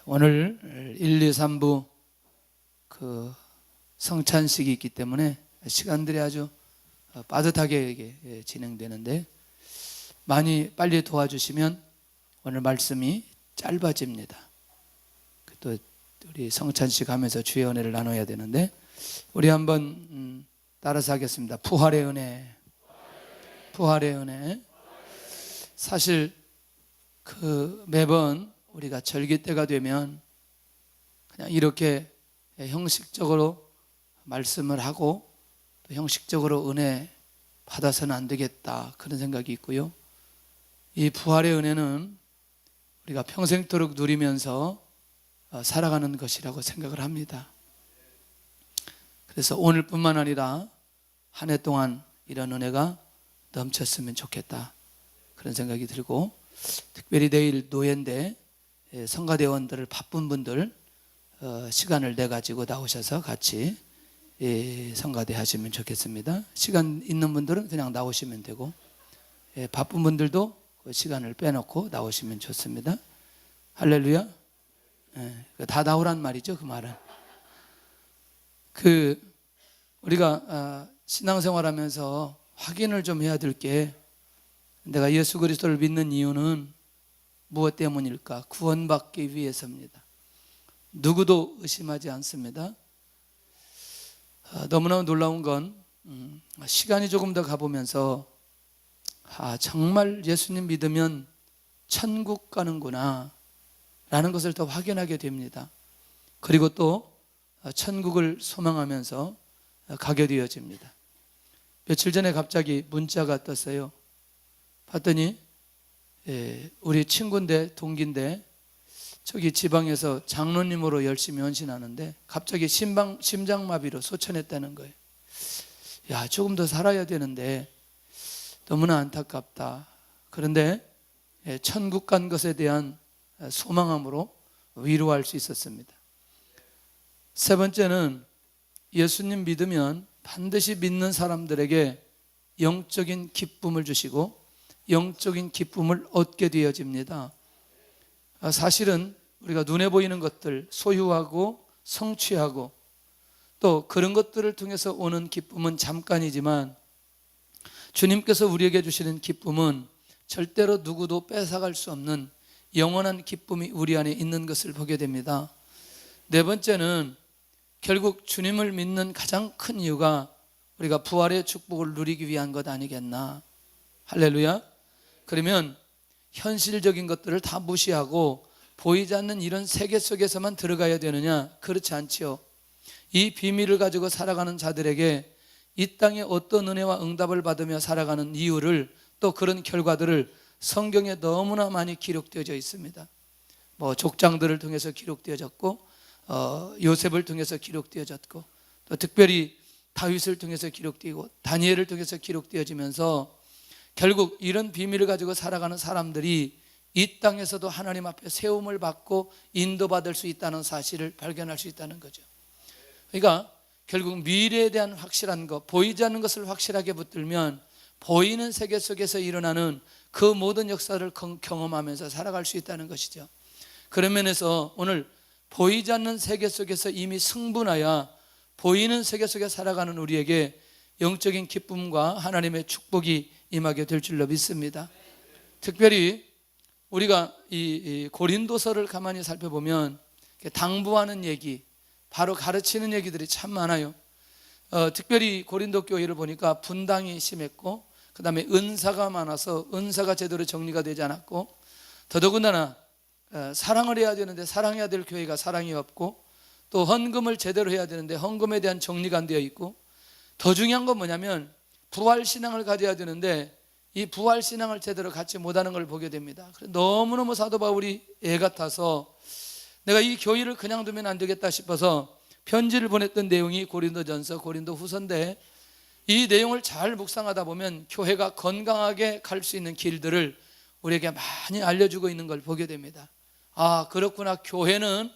오늘 1, 2, 3부 그 성찬식이 있기 때문에 시간들이 아주 빠듯하게 진행되는데 많이 빨리 도와주시면 오늘 말씀이 짧아집니다. 또 우리 성찬식 하면서 주의 은혜를 나눠야 되는데 우리 한번 따라서 하겠습니다. 부활의 은혜, 부활의 은혜. 사실 그 매번 우리가 절기 때가 되면 그냥 이렇게 형식적으로 말씀을 하고 또 형식적으로 은혜 받아서는 안 되겠다 그런 생각이 있고요. 이 부활의 은혜는 우리가 평생토록 누리면서 살아가는 것이라고 생각을 합니다. 그래서 오늘뿐만 아니라 한 해 동안 이런 은혜가 넘쳤으면 좋겠다 그런 생각이 들고, 특별히 내일 노예인데 성가대원들을 바쁜 분들 시간을 내 가지고 나오셔서 같이 성가대 하시면 좋겠습니다. 시간 있는 분들은 그냥 나오시면 되고 바쁜 분들도 그 시간을 빼놓고 나오시면 좋습니다. 할렐루야. 다 나오란 말이죠. 그 말은 우리가 신앙생활하면서 확인을 좀 해야 될 게, 내가 예수 그리스도를 믿는 이유는 무엇 때문일까? 구원받기 위해서입니다. 누구도 의심하지 않습니다. 너무나 놀라운 건 시간이 조금 더 가보면서 정말 예수님 믿으면 천국 가는구나 라는 것을 더 확인하게 됩니다. 그리고 또 천국을 소망하면서 가게 되어집니다. 며칠 전에 갑자기 문자가 떴어요. 봤더니 우리 친구인데 동기인데 저기 지방에서 장로님으로 열심히 헌신하는데 갑자기 심장마비로 소천했다는 거예요. 야, 조금 더 살아야 되는데 너무나 안타깝다. 그런데 천국 간 것에 대한 소망함으로 위로할 수 있었습니다. 세 번째는 예수님 믿으면 반드시 믿는 사람들에게 영적인 기쁨을 주시고 영적인 기쁨을 얻게 되어집니다. 사실은 우리가 눈에 보이는 것들 소유하고 성취하고 또 그런 것들을 통해서 오는 기쁨은 잠깐이지만 주님께서 우리에게 주시는 기쁨은 절대로 누구도 뺏어갈 수 없는 영원한 기쁨이 우리 안에 있는 것을 보게 됩니다. 네 번째는 결국 주님을 믿는 가장 큰 이유가 우리가 부활의 축복을 누리기 위한 것 아니겠나. 할렐루야. 그러면 현실적인 것들을 다 무시하고 보이지 않는 이런 세계 속에서만 들어가야 되느냐? 그렇지 않지요. 이 비밀을 가지고 살아가는 자들에게 이 땅에 어떤 은혜와 응답을 받으며 살아가는 이유를, 또 그런 결과들을 성경에 너무나 많이 기록되어져 있습니다. 족장들을 통해서 기록되어졌고 요셉을 통해서 기록되어졌고 또 특별히 다윗을 통해서 기록되고 다니엘을 통해서 기록되어지면서 결국 이런 비밀을 가지고 살아가는 사람들이 이 땅에서도 하나님 앞에 세움을 받고 인도받을 수 있다는 사실을 발견할 수 있다는 거죠. 그러니까 결국 미래에 대한 확실한 것, 보이지 않는 것을 확실하게 붙들면 보이는 세계 속에서 일어나는 그 모든 역사를 경험하면서 살아갈 수 있다는 것이죠. 그런 면에서 오늘 보이지 않는 세계 속에서 이미 승분하여 보이는 세계 속에 살아가는 우리에게 영적인 기쁨과 하나님의 축복이 임하게 될 줄로 믿습니다. 특별히 우리가 이 고린도서를 가만히 살펴보면 당부하는 얘기, 바로 가르치는 얘기들이 참 많아요. 특별히 고린도 교회를 보니까 분당이 심했고 그 다음에 은사가 많아서 은사가 제대로 정리가 되지 않았고, 더더군다나 사랑을 해야 되는데 사랑해야 될 교회가 사랑이 없고, 또 헌금을 제대로 해야 되는데 헌금에 대한 정리가 안 되어 있고, 더 중요한 건 뭐냐면 부활신앙을 가져야 되는데 이 부활신앙을 제대로 갖지 못하는 걸 보게 됩니다. 너무너무 사도 바울이 애 같아서 내가 이 교회를 그냥 두면 안 되겠다 싶어서 편지를 보냈던 내용이 고린도전서, 고린도후서인데 이 내용을 잘 묵상하다 보면 교회가 건강하게 갈 수 있는 길들을 우리에게 많이 알려주고 있는 걸 보게 됩니다. 그렇구나, 교회는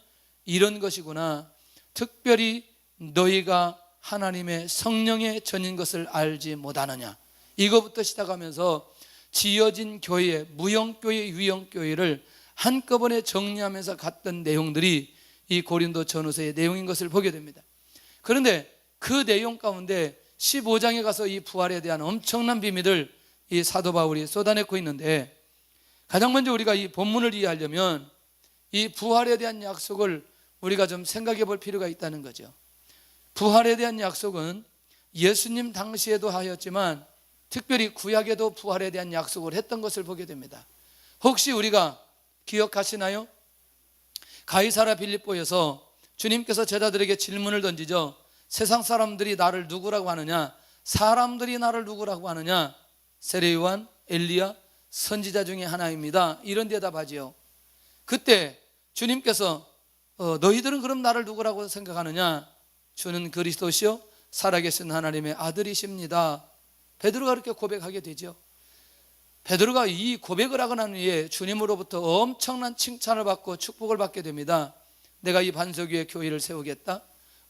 이런 것이구나. 특별히 너희가 하나님의 성령의 전인 것을 알지 못하느냐. 이거부터 시작하면서 지어진 교회, 무형교회, 유형교회를 한꺼번에 정리하면서 갔던 내용들이 이 고린도 전후서의 내용인 것을 보게 됩니다. 그런데 그 내용 가운데 15장에 가서 이 부활에 대한 엄청난 비밀을 이 사도 바울이 쏟아내고 있는데, 가장 먼저 우리가 이 본문을 이해하려면 이 부활에 대한 약속을 우리가 좀 생각해 볼 필요가 있다는 거죠. 부활에 대한 약속은 예수님 당시에도 하였지만 특별히 구약에도 부활에 대한 약속을 했던 것을 보게 됩니다. 혹시 우리가 기억하시나요? 가이사랴 빌립보에서 주님께서 제자들에게 질문을 던지죠. 세상 사람들이 나를 누구라고 하느냐? 사람들이 나를 누구라고 하느냐? 세례 요한, 엘리야, 선지자 중에 하나입니다. 이런 대답하지요. 그때 주님께서 너희들은 그럼 나를 누구라고 생각하느냐? 주는 그리스도시요 살아계신 하나님의 아들이십니다. 베드로가 그렇게 고백하게 되죠. 베드로가 이 고백을 하고 난 후에 주님으로부터 엄청난 칭찬을 받고 축복을 받게 됩니다. 내가 이 반석 위에 교회를 세우겠다.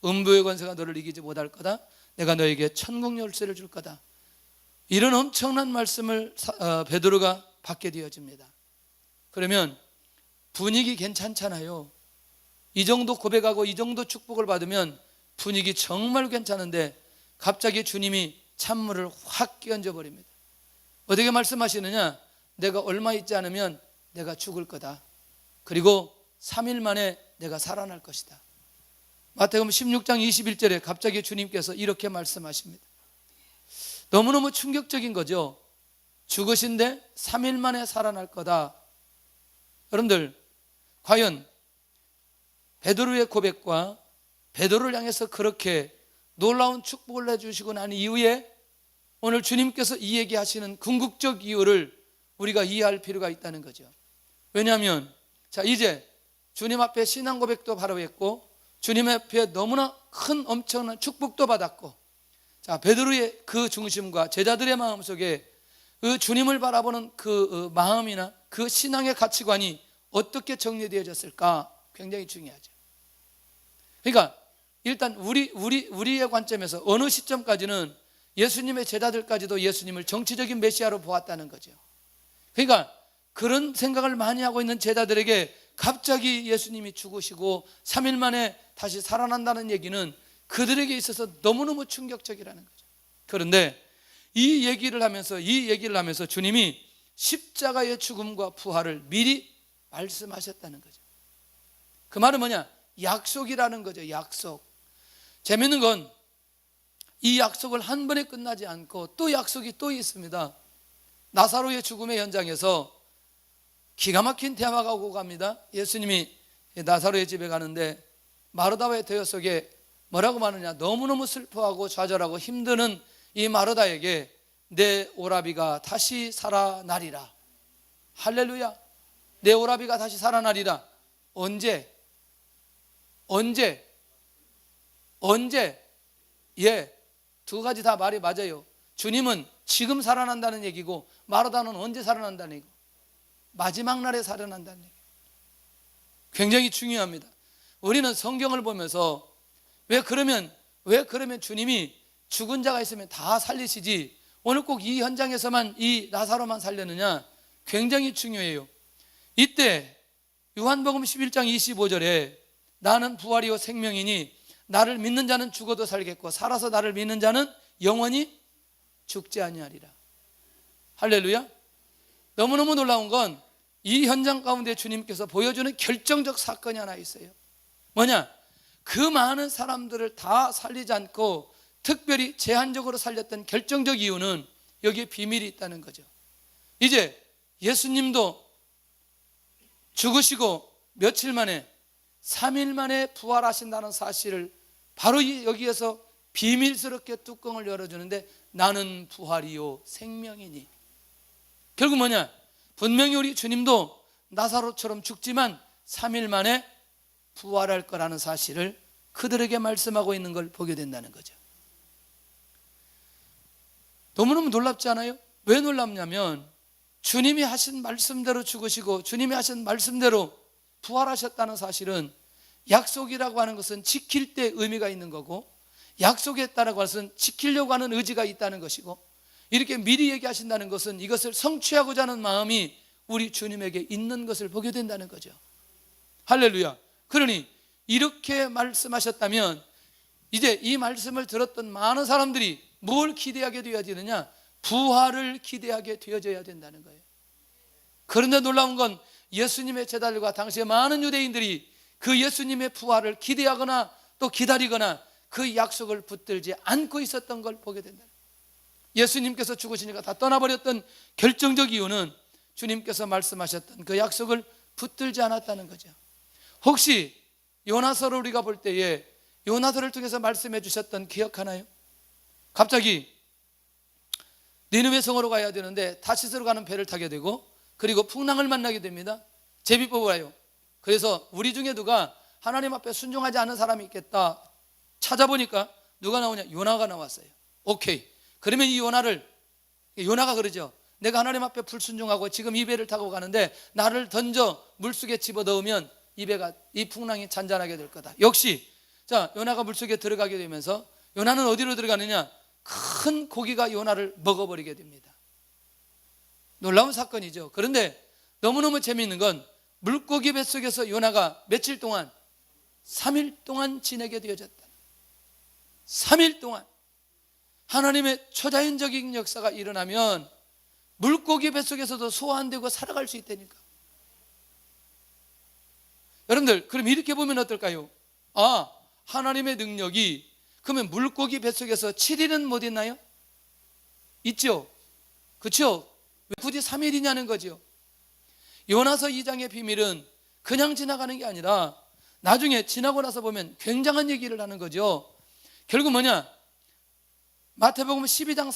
음부의 권세가 너를 이기지 못할 거다. 내가 너에게 천국 열쇠를 줄 거다. 이런 엄청난 말씀을 베드로가 받게 되어집니다. 그러면 분위기 괜찮잖아요. 이 정도 고백하고 이 정도 축복을 받으면 분위기 정말 괜찮은데 갑자기 주님이 찬물을 확 끼얹어 버립니다. 어떻게 말씀하시느냐? 내가 얼마 있지 않으면 내가 죽을 거다. 그리고 3일 만에 내가 살아날 것이다. 마태복음 16장 21절에 갑자기 주님께서 이렇게 말씀하십니다. 너무너무 충격적인 거죠. 죽으신데 3일 만에 살아날 거다. 여러분들, 과연 베드로의 고백과 베드로를 향해서 그렇게 놀라운 축복을 해주시고 난 이후에 오늘 주님께서 이 얘기하시는 궁극적 이유를 우리가 이해할 필요가 있다는 거죠. 왜냐하면 자, 이제 주님 앞에 신앙 고백도 바로 했고 주님 앞에 너무나 큰 엄청난 축복도 받았고, 자, 베드로의 그 중심과 제자들의 마음속에 그 주님을 바라보는 그 마음이나 그 신앙의 가치관이 어떻게 정리되어졌을까? 굉장히 중요하죠. 그러니까 일단 우리의 관점에서 어느 시점까지는 예수님의 제자들까지도 예수님을 정치적인 메시아로 보았다는 거죠. 그러니까 그런 생각을 많이 하고 있는 제자들에게 갑자기 예수님이 죽으시고 3일 만에 다시 살아난다는 얘기는 그들에게 있어서 너무너무 충격적이라는 거죠. 그런데 이 얘기를 하면서 주님이 십자가의 죽음과 부활을 미리 말씀하셨다는 거죠. 그 말은 뭐냐? 약속이라는 거죠. 약속. 재밌는 건 이 약속을 한 번에 끝나지 않고 또 약속이 또 있습니다. 나사로의 죽음의 현장에서 기가 막힌 대화가 오고 갑니다. 예수님이 나사로의 집에 가는데 마르다와의 대화 속에 뭐라고 말하느냐? 너무너무 슬퍼하고 좌절하고 힘드는 이 마르다에게 내 오라비가 다시 살아나리라. 할렐루야. 내 오라비가 다시 살아나리라. 언제? 예, 두 가지 다 말이 맞아요. 주님은 지금 살아난다는 얘기고 마르다는 언제 살아난다는 얘기고 마지막 날에 살아난다는 얘기. 굉장히 중요합니다. 우리는 성경을 보면서 왜 그러면 주님이 죽은 자가 있으면 다 살리시지 오늘 꼭 이 현장에서만 이 나사로만 살렸느냐? 굉장히 중요해요. 이때 요한복음 11장 25절에 나는 부활이요 생명이니 나를 믿는 자는 죽어도 살겠고 살아서 나를 믿는 자는 영원히 죽지 아니하리라. 할렐루야. 너무너무 놀라운 건 이 현장 가운데 주님께서 보여주는 결정적 사건이 하나 있어요. 뭐냐? 그 많은 사람들을 다 살리지 않고 특별히 제한적으로 살렸던 결정적 이유는 여기에 비밀이 있다는 거죠. 이제 예수님도 죽으시고 며칠 만에 3일 만에 부활하신다는 사실을 바로 여기에서 비밀스럽게 뚜껑을 열어주는데 나는 부활이요 생명이니. 결국 뭐냐? 분명히 우리 주님도 나사로처럼 죽지만 3일 만에 부활할 거라는 사실을 그들에게 말씀하고 있는 걸 보게 된다는 거죠. 너무너무 놀랍지 않아요? 왜 놀랍냐면 주님이 하신 말씀대로 죽으시고 주님이 하신 말씀대로 부활하셨다는 사실은 약속이라고 하는 것은 지킬 때 의미가 있는 거고 약속했다라고 하는 것은 지키려고 하는 의지가 있다는 것이고 이렇게 미리 얘기하신다는 것은 이것을 성취하고자 하는 마음이 우리 주님에게 있는 것을 보게 된다는 거죠. 할렐루야. 그러니 이렇게 말씀하셨다면 이제 이 말씀을 들었던 많은 사람들이 뭘 기대하게 되어지느냐? 부활을 기대하게 되어져야 된다는 거예요. 그런데 놀라운 건 예수님의 제자들과 당시에 많은 유대인들이 그 예수님의 부활을 기대하거나 또 기다리거나 그 약속을 붙들지 않고 있었던 걸 보게 된다. 예수님께서 죽으시니까 다 떠나버렸던 결정적 이유는 주님께서 말씀하셨던 그 약속을 붙들지 않았다는 거죠. 혹시 요나서를 우리가 볼 때에 요나서를 통해서 말씀해 주셨던 기억하나요? 갑자기 니느웨 성으로 가야 되는데 타시스로 가는 배를 타게 되고 그리고 풍랑을 만나게 됩니다. 제비뽑으러 가요. 그래서 우리 중에 누가 하나님 앞에 순종하지 않은 사람이 있겠다 찾아보니까 누가 나오냐? 요나가 나왔어요. 오케이. 그러면 이 요나가 그러죠. 내가 하나님 앞에 불순종하고 지금 이 배를 타고 가는데 나를 던져 물속에 집어넣으면 이 풍랑이 잔잔하게 될 거다. 역시 자, 요나가 물속에 들어가게 되면서 요나는 어디로 들어가느냐? 큰 고기가 요나를 먹어버리게 됩니다. 놀라운 사건이죠. 그런데 너무너무 재미있는 건 물고기 뱃속에서 요나가 며칠 동안 3일 동안 지내게 되어졌다. 3일 동안 하나님의 초자연적인 역사가 일어나면 물고기 뱃속에서도 소환되고 살아갈 수 있다니까. 여러분들 그럼 이렇게 보면 어떨까요? 하나님의 능력이 그러면 물고기 뱃속에서 7일은 못 있나요? 있죠. 그렇죠? 왜 굳이 3일이냐는 거죠. 요나서 2장의 비밀은 그냥 지나가는 게 아니라 나중에 지나고 나서 보면 굉장한 얘기를 하는 거죠. 결국 뭐냐? 마태복음 12장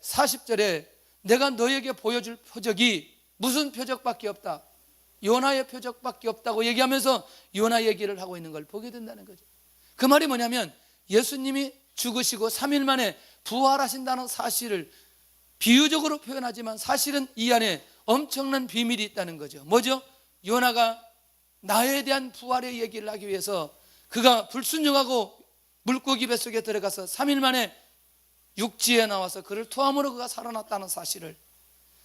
40절에 내가 너에게 보여줄 표적이 무슨 표적밖에 없다. 요나의 표적밖에 없다고 얘기하면서 요나 얘기를 하고 있는 걸 보게 된다는 거죠. 그 말이 뭐냐면 예수님이 죽으시고 3일 만에 부활하신다는 사실을 비유적으로 표현하지만 사실은 이 안에 엄청난 비밀이 있다는 거죠. 뭐죠? 요나가 나에 대한 부활의 얘기를 하기 위해서 그가 불순종하고 물고기 뱃속에 들어가서 3일 만에 육지에 나와서 그를 토함으로 그가 살아났다는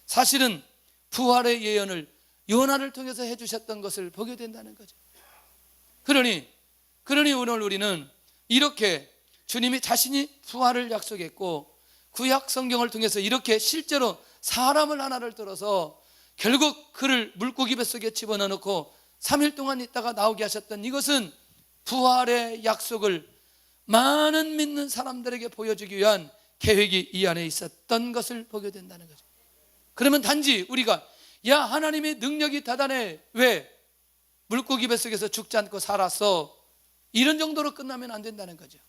사실은 부활의 예언을 요나를 통해서 해주셨던 것을 보게 된다는 거죠. 그러니 오늘 우리는 이렇게 주님이 자신이 부활을 약속했고 구약 성경을 통해서 이렇게 실제로 사람을 하나를 들어서 결국 그를 물고기 뱃속에 집어넣고 3일 동안 있다가 나오게 하셨던 이것은 부활의 약속을 많은 믿는 사람들에게 보여주기 위한 계획이 이 안에 있었던 것을 보게 된다는 거죠. 그러면 단지 우리가 하나님의 능력이 대단해, 왜 물고기 뱃속에서 죽지 않고 살았어, 이런 정도로 끝나면 안 된다는 거죠.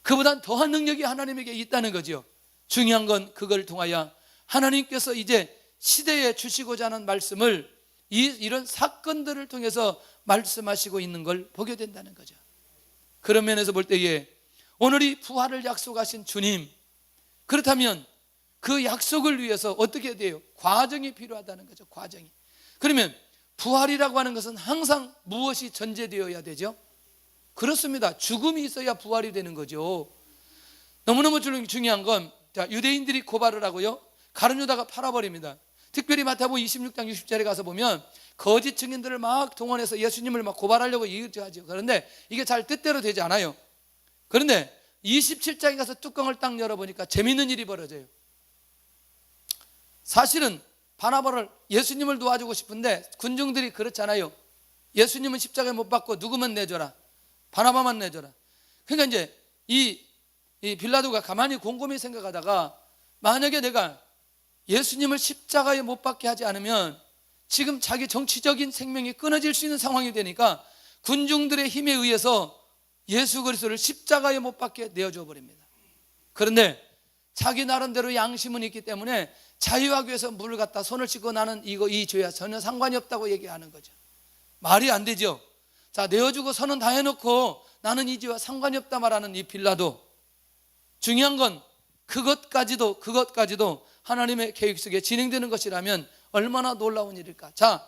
그보다 더한 능력이 하나님에게 있다는 거죠. 중요한 건 그걸 통하여 하나님께서 이제 시대에 주시고자 하는 말씀을 이런 사건들을 통해서 말씀하시고 있는 걸 보게 된다는 거죠. 그런 면에서 볼 때에 오늘이 부활을 약속하신 주님, 그렇다면 그 약속을 위해서 어떻게 해야 돼요? 과정이 필요하다는 거죠. 과정이. 그러면 부활이라고 하는 것은 항상 무엇이 전제되어야 되죠? 그렇습니다. 죽음이 있어야 부활이 되는 거죠. 너무너무 중요한 건 유대인들이 고발을 하고요, 가룟 유다가 팔아버립니다. 특별히 마태복음 26장 60절에 가서 보면 거짓 증인들을 막 동원해서 예수님을 막 고발하려고 하죠. 그런데 이게 잘 뜻대로 되지 않아요. 그런데 27장에 가서 뚜껑을 딱 열어보니까 재밌는 일이 벌어져요. 사실은 바나바를 예수님을 도와주고 싶은데 군중들이 그렇잖아요. 예수님은 십자가에 못 박고 누구만 내줘라, 바나바만 내줘라. 그러니까 이제 이 빌라도가 가만히 곰곰이 생각하다가 만약에 내가 예수님을 십자가에 못 박게 하지 않으면 지금 자기 정치적인 생명이 끊어질 수 있는 상황이 되니까 군중들의 힘에 의해서 예수 그리스도를 십자가에 못 박게 내어줘 버립니다. 그런데 자기 나름대로 양심은 있기 때문에 자유하기 위해서 물을 갖다 손을 씻고 나는 이 죄와 전혀 상관이 없다고 얘기하는 거죠. 말이 안 되죠. 자, 내어주고 선언 다 해놓고 나는 이 죄와 상관이 없다 말하는 이 빌라도, 중요한 건 그것까지도 하나님의 계획 속에 진행되는 것이라면 얼마나 놀라운 일일까. 자,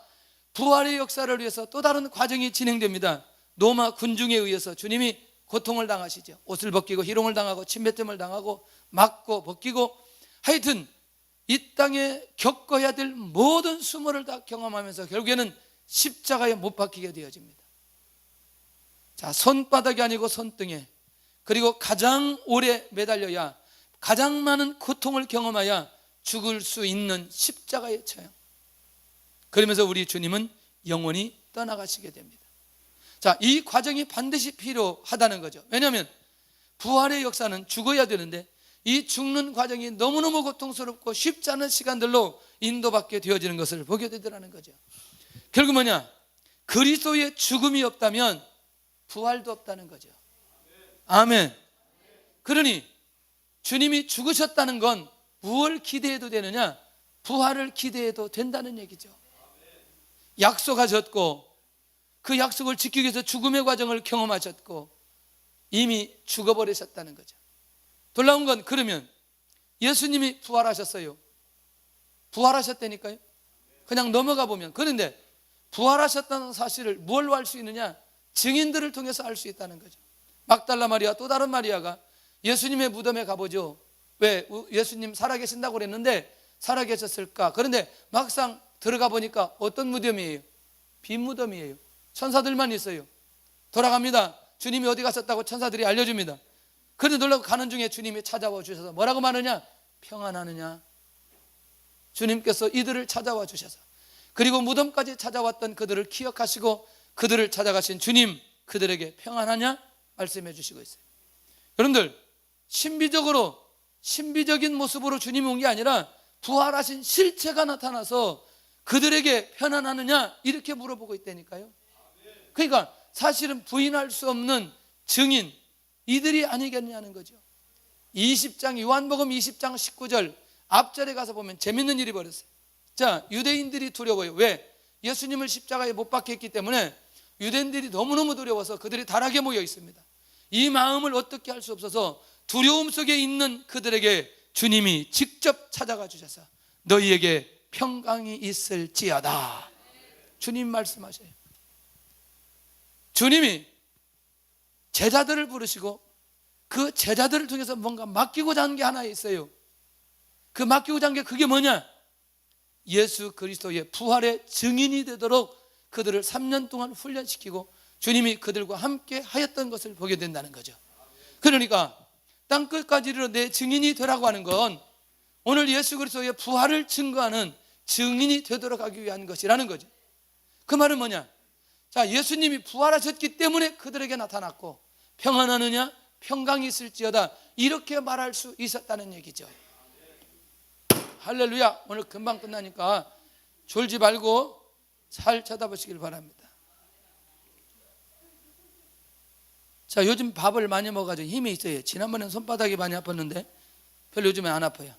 부활의 역사를 위해서 또 다른 과정이 진행됩니다. 로마 군중에 의해서 주님이 고통을 당하시죠. 옷을 벗기고 희롱을 당하고 침뱉음을 당하고 맞고 벗기고, 하여튼 이 땅에 겪어야 될 모든 수모를 다 경험하면서 결국에는 십자가에 못 박히게 되어집니다. 자, 손바닥이 아니고 손등에, 그리고 가장 오래 매달려야, 가장 많은 고통을 경험해야 죽을 수 있는 십자가의 처형. 그러면서 우리 주님은 영원히 떠나가시게 됩니다. 자, 이 과정이 반드시 필요하다는 거죠. 왜냐하면 부활의 역사는 죽어야 되는데 이 죽는 과정이 너무너무 고통스럽고 쉽지 않은 시간들로 인도받게 되어지는 것을 보게 되더라는 거죠. 결국 뭐냐? 그리스도의 죽음이 없다면 부활도 없다는 거죠. 아멘. 그러니 주님이 죽으셨다는 건 무엇을 기대해도 되느냐? 부활을 기대해도 된다는 얘기죠. 약속하셨고 그 약속을 지키기 위해서 죽음의 과정을 경험하셨고 이미 죽어버리셨다는 거죠. 놀라운 건, 그러면 예수님이 부활하셨어요. 부활하셨다니까요. 그냥 넘어가 보면. 그런데 부활하셨다는 사실을 뭘로 알 수 있느냐? 증인들을 통해서 알 수 있다는 거죠. 막달라 마리아, 또 다른 마리아가 예수님의 무덤에 가보죠. 왜? 예수님 살아계신다고 그랬는데 살아계셨을까? 그런데 막상 들어가 보니까 어떤 무덤이에요? 빈 무덤이에요. 천사들만 있어요. 돌아갑니다. 주님이 어디 가셨다고 천사들이 알려줍니다. 그런데 놀라고 가는 중에 주님이 찾아와 주셔서 뭐라고 말하냐? 평안하느냐? 주님께서 이들을 찾아와 주셔서, 그리고 무덤까지 찾아왔던 그들을 기억하시고 그들을 찾아가신 주님, 그들에게 평안하냐? 말씀해 주시고 있어요. 여러분들, 신비적인 모습으로 주님이 온 게 아니라 부활하신 실체가 나타나서 그들에게 편안하느냐? 이렇게 물어보고 있다니까요. 그러니까 사실은 부인할 수 없는 증인, 이들이 아니겠냐는 거죠. 20장, 요한복음 20장 19절 앞절에 가서 보면 재밌는 일이 벌어졌어요. 자, 유대인들이 두려워요. 왜? 예수님을 십자가에 못 박혔기 때문에 유대인들이 너무너무 두려워서 그들이 다락에 모여 있습니다. 이 마음을 어떻게 할 수 없어서 두려움 속에 있는 그들에게 주님이 직접 찾아가 주셔서 너희에게 평강이 있을지어다. 주님 말씀하셔요. 주님이 제자들을 부르시고 그 제자들을 통해서 뭔가 맡기고자 하는 게 하나 있어요. 그 맡기고자 하는 게 그게 뭐냐? 예수 그리스도의 부활의 증인이 되도록 그들을 3년 동안 훈련시키고 주님이 그들과 함께 하였던 것을 보게 된다는 거죠. 그러니까 땅끝까지 이르러 내 증인이 되라고 하는 건 오늘 예수 그리스도의 부활을 증거하는 증인이 되도록 하기 위한 것이라는 거죠. 그 말은 뭐냐? 자, 예수님이 부활하셨기 때문에 그들에게 나타났고 평안하느냐? 평강이 있을지어다. 이렇게 말할 수 있었다는 얘기죠. 할렐루야. 오늘 금방 끝나니까 졸지 말고 잘 쳐다보시길 바랍니다. 자, 요즘 밥을 많이 먹어가지고 힘이 있어요. 지난번엔 손바닥이 많이 아팠는데 별로 요즘에 안 아파요.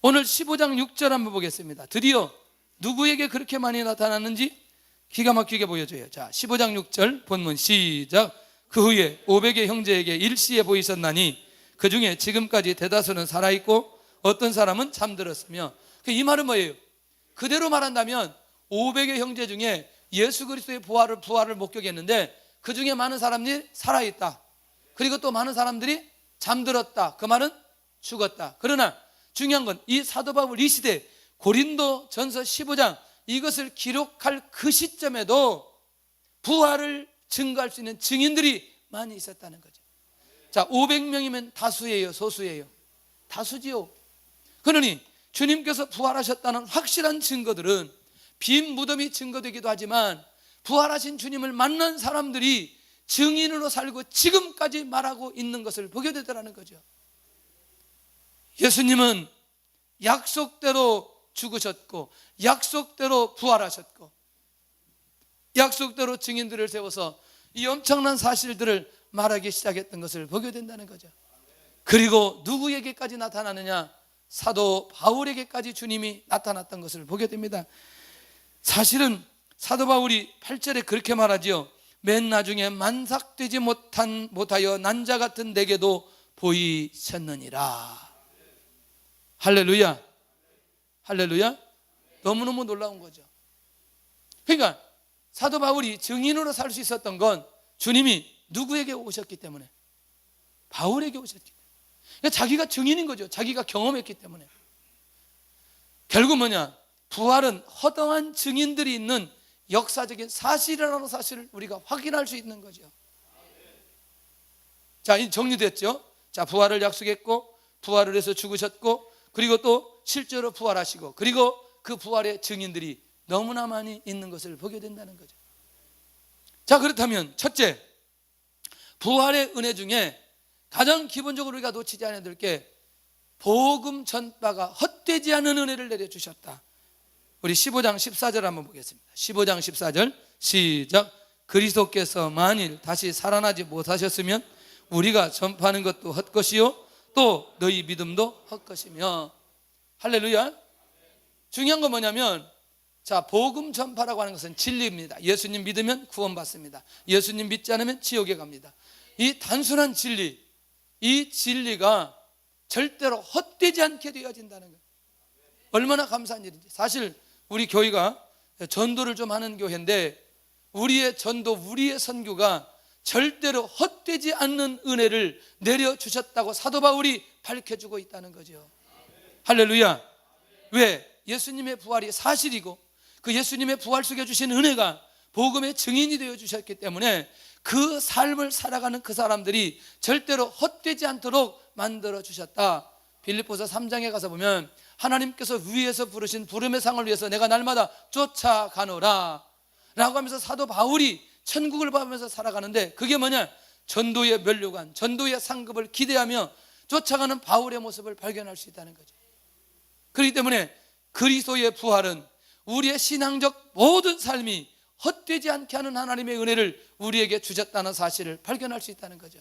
오늘 15장 6절 한번 보겠습니다. 드디어 누구에게 그렇게 많이 나타났는지 기가 막히게 보여줘요. 자, 15장 6절 본문 시작. 그 후에 500의 형제에게 일시에 보이셨나니 그 중에 지금까지 대다수는 살아있고 어떤 사람은 잠들었으며. 이 말은 뭐예요? 그대로 말한다면 500의 형제 중에 예수 그리스도의 부활을 목격했는데 그 중에 많은 사람들이 살아있다. 그리고 또 많은 사람들이 잠들었다. 그 말은 죽었다. 그러나 중요한 건 이 사도 바울 이 시대 고린도 전서 15장 이것을 기록할 그 시점에도 부활을 증거할 수 있는 증인들이 많이 있었다는 거죠. 자, 500명이면 다수예요, 소수예요? 다수지요. 그러니 주님께서 부활하셨다는 확실한 증거들은 빈 무덤이 증거되기도 하지만 부활하신 주님을 만난 사람들이 증인으로 살고 지금까지 말하고 있는 것을 보게 되더라는 거죠. 예수님은 약속대로 죽으셨고 약속대로 부활하셨고 약속대로 증인들을 세워서 이 엄청난 사실들을 말하기 시작했던 것을 보게 된다는 거죠. 그리고 누구에게까지 나타나느냐? 사도 바울에게까지 주님이 나타났던 것을 보게 됩니다. 사실은 사도 바울이 8절에 그렇게 말하지요. 맨 나중에 만삭되지 못하여 난자 같은 내게도 보이셨느니라. 할렐루야. 할렐루야. 너무너무 놀라운 거죠. 그러니까 사도 바울이 증인으로 살 수 있었던 건 주님이 누구에게 오셨기 때문에, 바울에게 오셨기 때문에. 그러니까 자기가 증인인 거죠. 자기가 경험했기 때문에. 결국 뭐냐? 부활은 허다한 증인들이 있는 역사적인 사실이라는 사실을 우리가 확인할 수 있는 거죠. 자, 이 정리됐죠? 자, 부활을 약속했고, 부활을 해서 죽으셨고, 그리고 또 실제로 부활하시고, 그리고 그 부활의 증인들이 너무나 많이 있는 것을 보게 된다는 거죠. 자, 그렇다면 첫째, 부활의 은혜 중에 가장 기본적으로 우리가 놓치지 않아야 될 게 복음 전파가 헛되지 않은 은혜를 내려주셨다. 우리 15장 14절 한번 보겠습니다. 15장 14절 시작. 그리스도께서 만일 다시 살아나지 못하셨으면 우리가 전파하는 것도 헛것이요 또 너희 믿음도 헛것이며. 할렐루야. 중요한 건 뭐냐면, 자, 복음 전파라고 하는 것은 진리입니다. 예수님 믿으면 구원받습니다. 예수님 믿지 않으면 지옥에 갑니다. 이 단순한 진리, 이 진리가 절대로 헛되지 않게 되어진다는 거예요. 얼마나 감사한 일인지. 사실 우리 교회가 전도를 좀 하는 교회인데, 우리의 전도, 우리의 선교가 절대로 헛되지 않는 은혜를 내려주셨다고 사도 바울이 밝혀주고 있다는 거죠. 할렐루야. 왜? 예수님의 부활이 사실이고, 그 예수님의 부활 속에 주신 은혜가 복음의 증인이 되어 주셨기 때문에 그 삶을 살아가는 그 사람들이 절대로 헛되지 않도록 만들어 주셨다. 빌립보서 3장에 가서 보면 하나님께서 위에서 부르신 부름의 상을 위해서 내가 날마다 쫓아가노라 라고 하면서 사도 바울이 천국을 바라면서 살아가는데, 그게 뭐냐? 전도의 면류관, 전도의 상급을 기대하며 쫓아가는 바울의 모습을 발견할 수 있다는 거죠. 그렇기 때문에 그리스도의 부활은 우리의 신앙적 모든 삶이 헛되지 않게 하는 하나님의 은혜를 우리에게 주셨다는 사실을 발견할 수 있다는 거죠.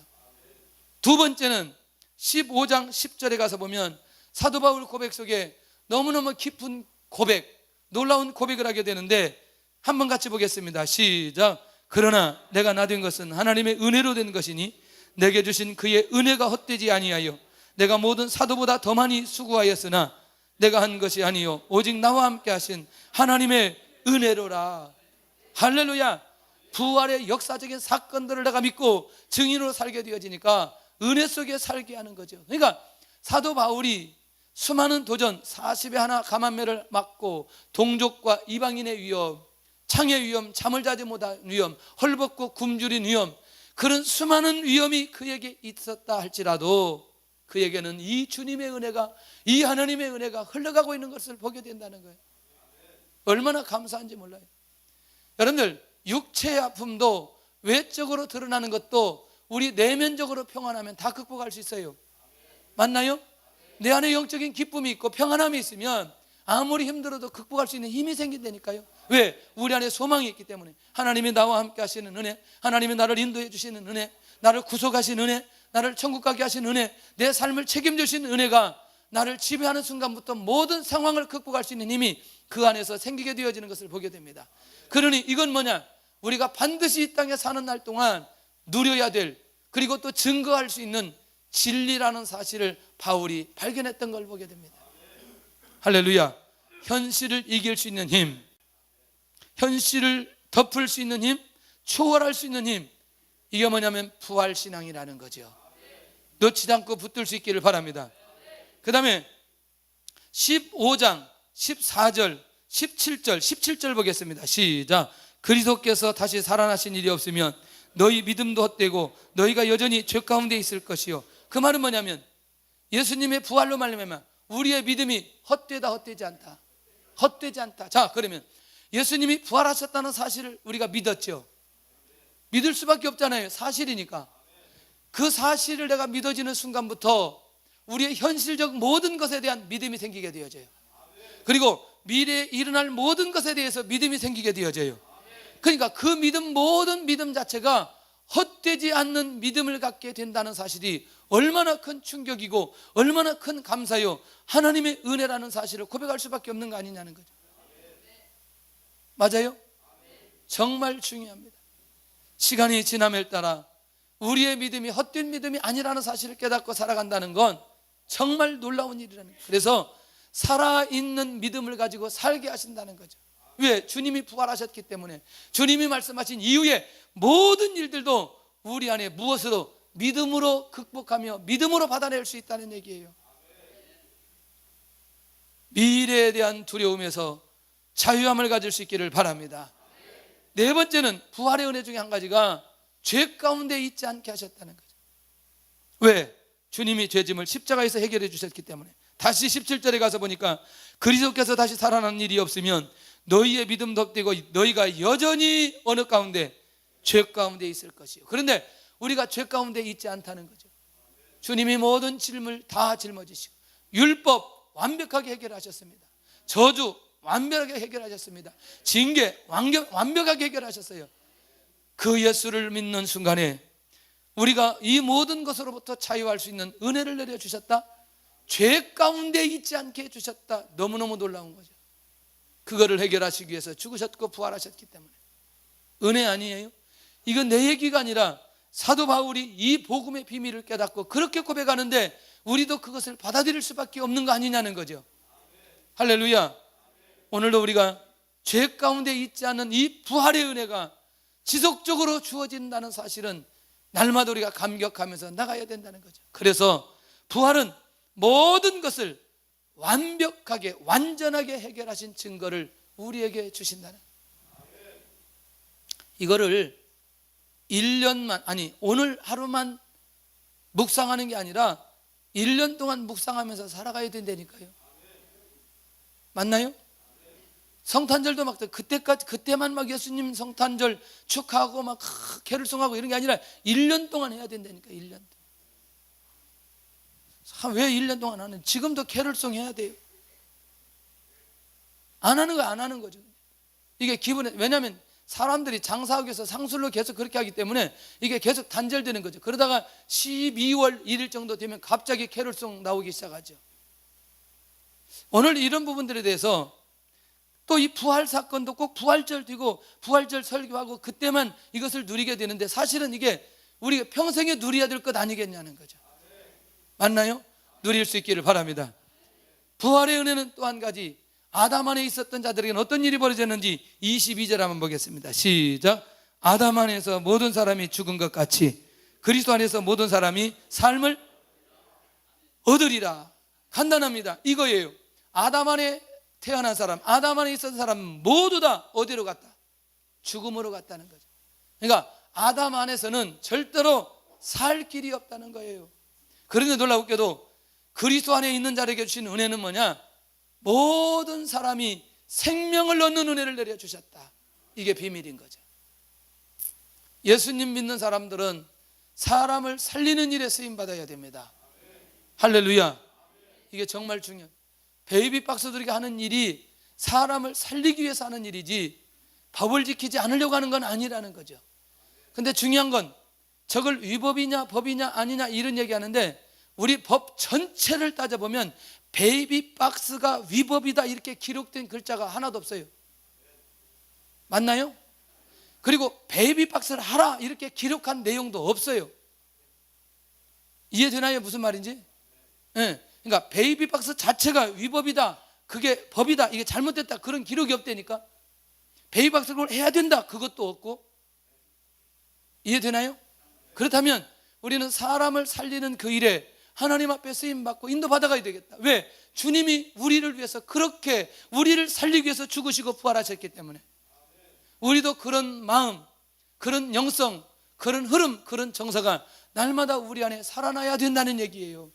두 번째는 15장 10절에 가서 보면 사도 바울 고백 속에 너무너무 깊은 고백, 놀라운 고백을 하게 되는데, 한번 같이 보겠습니다. 시작. 그러나 내가 나된 것은 하나님의 은혜로 된 것이니 내게 주신 그의 은혜가 헛되지 아니하여 내가 모든 사도보다 더 많이 수고하였으나 내가 한 것이 아니요 오직 나와 함께 하신 하나님의 은혜로라. 할렐루야. 부활의 역사적인 사건들을 내가 믿고 증인으로 살게 되어지니까 은혜 속에 살게 하는 거죠. 그러니까 사도 바울이 수많은 도전, 40에 하나 감한매를 맞고 동족과 이방인의 위험, 창의 위험, 잠을 자지 못한 위험, 헐벗고 굶주린 위험, 그런 수많은 위험이 그에게 있었다 할지라도 그에게는 이 주님의 은혜가, 이 하나님의 은혜가 흘러가고 있는 것을 보게 된다는 거예요. 얼마나 감사한지 몰라요. 여러분들, 육체의 아픔도 외적으로 드러나는 것도 우리 내면적으로 평안하면 다 극복할 수 있어요. 맞나요? 내 안에 영적인 기쁨이 있고 평안함이 있으면 아무리 힘들어도 극복할 수 있는 힘이 생긴다니까요. 왜? 우리 안에 소망이 있기 때문에. 하나님이 나와 함께 하시는 은혜, 하나님이 나를 인도해 주시는 은혜, 나를 구속하신 은혜, 나를 천국 가게 하신 은혜, 내 삶을 책임지시는 은혜가 나를 지배하는 순간부터 모든 상황을 극복할 수 있는 힘이 그 안에서 생기게 되어지는 것을 보게 됩니다. 그러니 이건 뭐냐? 우리가 반드시 이 땅에 사는 날 동안 누려야 될, 그리고 또 증거할 수 있는 진리라는 사실을 바울이 발견했던 걸 보게 됩니다. 할렐루야. 현실을 이길 수 있는 힘, 현실을 덮을 수 있는 힘, 초월할 수 있는 힘, 이게 뭐냐면 부활신앙이라는 거죠. 놓치지 않고 붙들 수 있기를 바랍니다. 그 다음에 15장 14절 17절 보겠습니다. 시작. 그리스도께서 다시 살아나신 일이 없으면 너희 믿음도 헛되고 너희가 여전히 죄 가운데 있을 것이요. 그 말은 뭐냐면 예수님의 부활로 말미암아 우리의 믿음이 헛되지 않다. 자, 그러면 예수님이 부활하셨다는 사실을 우리가 믿었죠. 믿을 수밖에 없잖아요. 사실이니까. 그 사실을 내가 믿어지는 순간부터 우리의 현실적 모든 것에 대한 믿음이 생기게 되어져요. 그리고 미래에 일어날 모든 것에 대해서 믿음이 생기게 되어져요. 그러니까 그 믿음, 모든 믿음 자체가 헛되지 않는 믿음을 갖게 된다는 사실이 얼마나 큰 충격이고 얼마나 큰 감사요, 하나님의 은혜라는 사실을 고백할 수밖에 없는 거 아니냐는 거죠. 맞아요? 정말 중요합니다. 시간이 지남에 따라 우리의 믿음이 헛된 믿음이 아니라는 사실을 깨닫고 살아간다는 건 정말 놀라운 일이라는 거예요. 그래서 살아있는 믿음을 가지고 살게 하신다는 거죠. 왜? 주님이 부활하셨기 때문에. 주님이 말씀하신 이후에 모든 일들도 우리 안에 무엇으로? 믿음으로 극복하며 믿음으로 받아낼 수 있다는 얘기예요. 미래에 대한 두려움에서 자유함을 가질 수 있기를 바랍니다. 네 번째는 부활의 은혜 중에 한 가지가 죄 가운데 있지 않게 하셨다는 거죠. 왜? 주님이 죄짐을 십자가에서 해결해 주셨기 때문에. 다시 17절에 가서 보니까 그리스도께서 다시 살아난 일이 없으면 너희의 믿음 덧대고 너희가 여전히 어느 가운데? 죄 가운데 있을 것이요. 그런데 우리가 죄 가운데 있지 않다는 거죠. 주님이 모든 짐을 다 짊어지시고 율법 완벽하게 해결하셨습니다. 저주 완벽하게 해결하셨습니다. 징계 완벽하게 해결하셨어요. 그 예수를 믿는 순간에 우리가 이 모든 것으로부터 자유할 수 있는 은혜를 내려주셨다. 죄 가운데 있지 않게 해주셨다. 너무너무 놀라운 거죠. 그거를 해결하시기 위해서 죽으셨고 부활하셨기 때문에. 은혜 아니에요? 이건 내 얘기가 아니라 사도 바울이 이 복음의 비밀을 깨닫고 그렇게 고백하는데 우리도 그것을 받아들일 수밖에 없는 거 아니냐는 거죠. 할렐루야. 오늘도 우리가 죄 가운데 있지 않은 이 부활의 은혜가 지속적으로 주어진다는 사실은 날마다 우리가 감격하면서 나가야 된다는 거죠. 그래서 부활은 모든 것을 완벽하게 완전하게 해결하신 증거를 우리에게 주신다는, 이거를 1년만 아니 오늘 하루만 묵상하는 게 아니라 1년 동안 묵상하면서 살아가야 된다니까요. 맞나요? 성탄절도 막 그때만 막 예수님 성탄절 축하하고 막 캐롤송하고 이런 게 아니라 1년 동안 해야 된다니까. 1년 동안. 왜 1년 동안 하는? 지금도 캐롤송 해야 돼요. 안 하는 거 안 하는 거죠. 이게 기분에, 왜냐하면 사람들이 장사하기 위해서 상술로 계속 그렇게 하기 때문에 이게 계속 단절되는 거죠. 그러다가 12월 1일 정도 되면 갑자기 캐롤송 나오기 시작하죠. 오늘 이런 부분들에 대해서 또 이 부활 사건도 꼭 부활절 뛰고 부활절 설교하고 그때만 이것을 누리게 되는데 사실은 이게 우리가 평생에 누려야 될 것 아니겠냐는 거죠. 맞나요? 누릴 수 있기를 바랍니다. 부활의 은혜는 또 한 가지, 아담 안에 있었던 자들에게는 어떤 일이 벌어졌는지 22절 한번 보겠습니다. 시작. 아담 안에서 모든 사람이 죽은 것 같이 그리스도 안에서 모든 사람이 삶을 얻으리라. 간단합니다. 이거예요. 아담 안에 태어난 사람, 아담 안에 있었던 사람 모두 다 어디로 갔다? 죽음으로 갔다는 거죠. 그러니까 아담 안에서는 절대로 살 길이 없다는 거예요. 그런데 놀랍게도 그리스도 안에 있는 자에게 주신 은혜는 뭐냐? 모든 사람이 생명을 얻는 은혜를 내려주셨다. 이게 비밀인 거죠. 예수님 믿는 사람들은 사람을 살리는 일에 쓰임받아야 됩니다. 할렐루야. 이게 정말 중요해요. 베이비박스들에게 하는 일이 사람을 살리기 위해서 하는 일이지 법을 지키지 않으려고 하는 건 아니라는 거죠. 근데 중요한 건 저걸 위법이냐 법이냐 아니냐 이런 얘기하는데 우리 법 전체를 따져보면 베이비박스가 위법이다 이렇게 기록된 글자가 하나도 없어요. 맞나요? 그리고 베이비박스를 하라 이렇게 기록한 내용도 없어요. 이해되나요? 무슨 말인지? 네. 그러니까 베이비박스 자체가 위법이다, 그게 법이다, 이게 잘못됐다 그런 기록이 없다니까. 베이비박스를 해야 된다 그것도 없고. 이해되나요? 그렇다면 우리는 사람을 살리는 그 일에 하나님 앞에 쓰임받고 인도받아가야 되겠다. 왜? 주님이 우리를 위해서 그렇게 우리를 살리기 위해서 죽으시고 부활하셨기 때문에 우리도 그런 마음, 그런 영성, 그런 흐름, 그런 정서가 날마다 우리 안에 살아나야 된다는 얘기예요.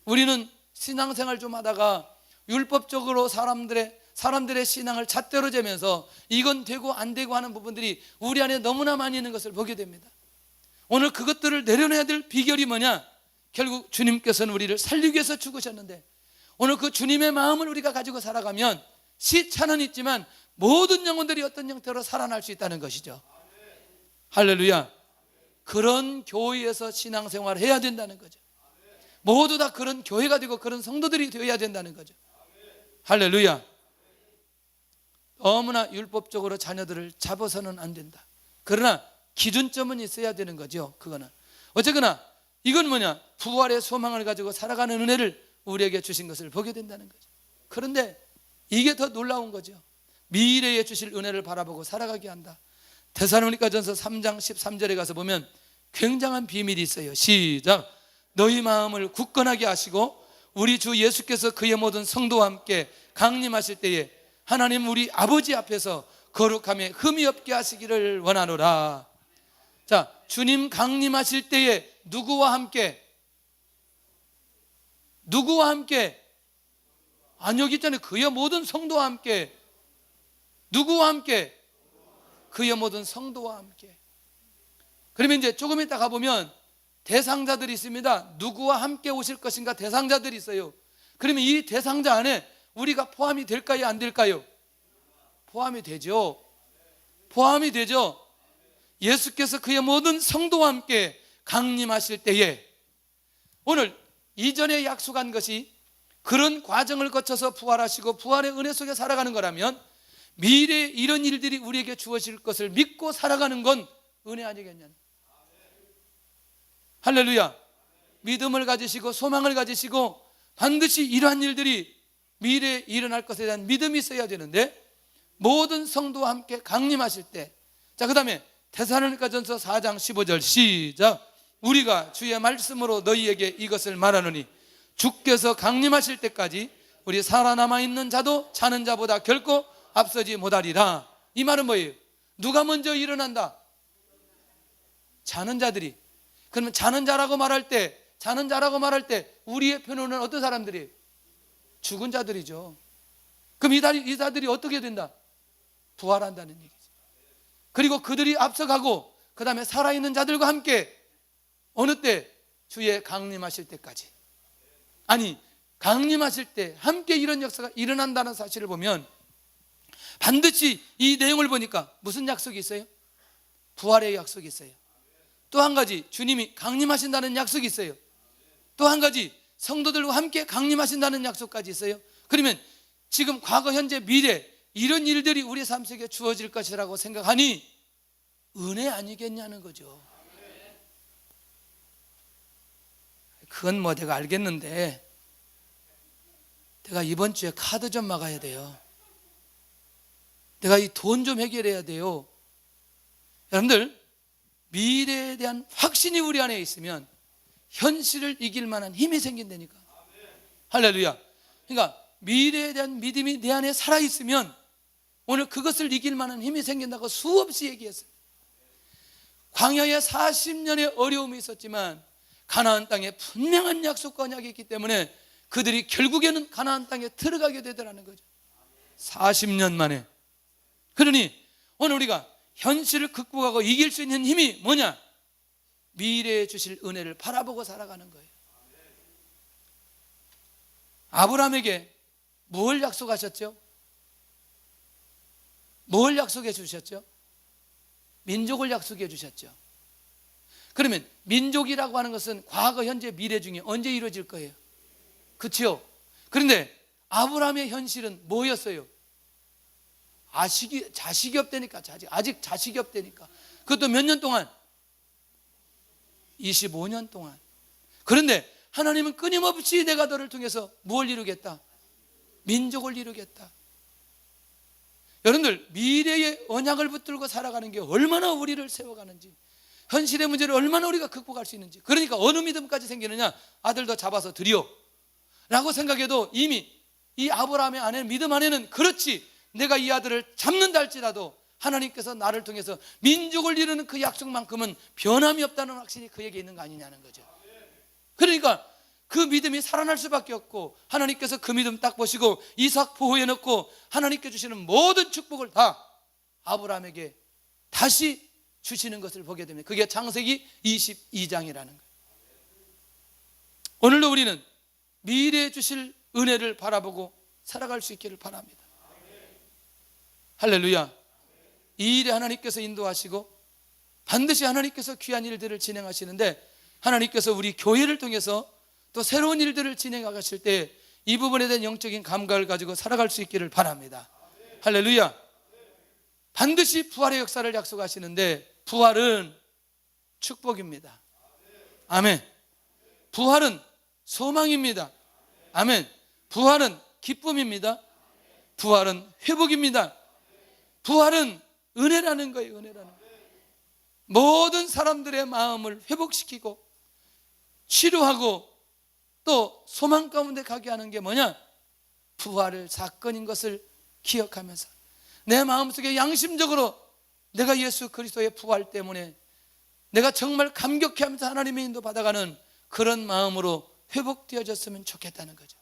우리는 신앙생활 좀 하다가 율법적으로 사람들의 신앙을 잣대로 재면서 이건 되고 안 되고 하는 부분들이 우리 안에 너무나 많이 있는 것을 보게 됩니다. 오늘 그것들을 내려놔야 될 비결이 뭐냐? 결국 주님께서는 우리를 살리기 위해서 죽으셨는데 오늘 그 주님의 마음을 우리가 가지고 살아가면 시차는 있지만 모든 영혼들이 어떤 형태로 살아날 수 있다는 것이죠. 할렐루야. 그런 교회에서 신앙생활을 해야 된다는 거죠. 모두 다 그런 교회가 되고 그런 성도들이 되어야 된다는 거죠. 할렐루야. 너무나 율법적으로 자녀들을 잡아서는 안 된다. 그러나 기준점은 있어야 되는 거죠. 그거는 어쨌거나 이건 뭐냐? 부활의 소망을 가지고 살아가는 은혜를 우리에게 주신 것을 보게 된다는 거죠. 그런데 이게 더 놀라운 거죠. 미래에 주실 은혜를 바라보고 살아가게 한다. 데살로니가전서 3장 13절에 가서 보면 굉장한 비밀이 있어요. 시작. 너희 마음을 굳건하게 하시고 우리 주 예수께서 그의 모든 성도와 함께 강림하실 때에 하나님 우리 아버지 앞에서 거룩함에 흠이 없게 하시기를 원하노라. 자, 주님 강림하실 때에 누구와 함께? 누구와 함께? 아니, 여기 있잖아요. 그의 모든 성도와 함께. 누구와 함께? 그의 모든 성도와 함께. 그러면 이제 조금 이따 가보면 대상자들이 있습니다. 누구와 함께 오실 것인가 대상자들이 있어요. 그러면 이 대상자 안에 우리가 포함이 될까요? 안 될까요? 포함이 되죠. 포함이 되죠. 예수께서 그의 모든 성도와 함께 강림하실 때에, 오늘 이전에 약속한 것이 그런 과정을 거쳐서 부활하시고 부활의 은혜 속에 살아가는 거라면 미래에 이런 일들이 우리에게 주어질 것을 믿고 살아가는 건 은혜 아니겠냐. 할렐루야. 믿음을 가지시고 소망을 가지시고 반드시 이러한 일들이 미래에 일어날 것에 대한 믿음이 있어야 되는데, 모든 성도와 함께 강림하실 때, 자, 그 다음에 데살로니가전서 4장 15절 시작. 우리가 주의 말씀으로 너희에게 이것을 말하노니 주께서 강림하실 때까지 우리 살아남아 있는 자도 자는 자보다 결코 앞서지 못하리라. 이 말은 뭐예요? 누가 먼저 일어난다? 자는 자들이. 그러면 자는 자라고 말할 때 우리의 편으로는 어떤 사람들이? 죽은 자들이죠. 그럼 이 자들이 어떻게 된다? 부활한다는 얘기죠. 그리고 그들이 앞서가고 그 다음에 살아있는 자들과 함께 어느 때? 주의 강림하실 때까지. 아니, 강림하실 때 함께 이런 역사가 일어난다는 사실을 보면 반드시 이 내용을 보니까 무슨 약속이 있어요? 부활의 약속이 있어요. 또 한 가지 주님이 강림하신다는 약속이 있어요. 또 한 가지 성도들과 함께 강림하신다는 약속까지 있어요. 그러면 지금 과거 현재 미래 이런 일들이 우리 삶 속에 주어질 것이라고 생각하니 은혜 아니겠냐는 거죠. 그건 뭐 내가 알겠는데 내가 이번 주에 카드 좀 막아야 돼요. 내가 이 돈 좀 해결해야 돼요. 여러분들, 미래에 대한 확신이 우리 안에 있으면 현실을 이길 만한 힘이 생긴다니까. 할렐루야. 그러니까 미래에 대한 믿음이 내 안에 살아있으면 오늘 그것을 이길 만한 힘이 생긴다고 수없이 얘기했어요. 광야에 40년의 어려움이 있었지만 가나안 땅에 분명한 약속과 언약이 있기 때문에 그들이 결국에는 가나안 땅에 들어가게 되더라는 거죠. 40년 만에. 그러니 오늘 우리가 현실을 극복하고 이길 수 있는 힘이 뭐냐? 미래에 주실 은혜를 바라보고 살아가는 거예요. 아브라함에게 뭘 약속하셨죠? 뭘 약속해 주셨죠? 민족을 약속해 주셨죠. 그러면 민족이라고 하는 것은 과거, 현재, 미래 중에 언제 이루어질 거예요? 그렇죠? 그런데 아브라함의 현실은 뭐였어요? 자식이 없다니까. 아직 자식이 없다니까. 그것도 몇 년 동안? 25년 동안. 그런데 하나님은 끊임없이 내가 너를 통해서 무엇을 이루겠다? 민족을 이루겠다. 여러분들, 미래의 언약을 붙들고 살아가는 게 얼마나 우리를 세워가는지, 현실의 문제를 얼마나 우리가 극복할 수 있는지. 그러니까 어느 믿음까지 생기느냐? 아들도 잡아서 드려 라고 생각해도 이미 이 아브라함의 안에, 믿음 안에는, 그렇지, 내가 이 아들을 잡는다 할지라도 하나님께서 나를 통해서 민족을 이루는 그 약속만큼은 변함이 없다는 확신이 그에게 있는 거 아니냐는 거죠. 그러니까 그 믿음이 살아날 수밖에 없고, 하나님께서 그 믿음 딱 보시고 이삭 보호해 놓고 하나님께 주시는 모든 축복을 다 아브라함에게 다시 주시는 것을 보게 됩니다. 그게 창세기 22장이라는 거예요. 오늘도 우리는 미래에 주실 은혜를 바라보고 살아갈 수 있기를 바랍니다. 할렐루야. 이 일에 하나님께서 인도하시고 반드시 하나님께서 귀한 일들을 진행하시는데, 하나님께서 우리 교회를 통해서 또 새로운 일들을 진행하실 때 이 부분에 대한 영적인 감각을 가지고 살아갈 수 있기를 바랍니다. 할렐루야. 반드시 부활의 역사를 약속하시는데 부활은 축복입니다. 아멘. 부활은 소망입니다. 아멘. 부활은 기쁨입니다. 부활은 회복입니다. 부활은 은혜라는 거예요. 은혜라는 거예요. 모든 사람들의 마음을 회복시키고 치료하고 또 소망 가운데 가게 하는 게 뭐냐? 부활의 사건인 것을 기억하면서 내 마음속에 양심적으로 내가 예수 그리스도의 부활 때문에 내가 정말 감격해하면서 하나님의 인도 받아가는 그런 마음으로 회복되어졌으면 좋겠다는 거죠.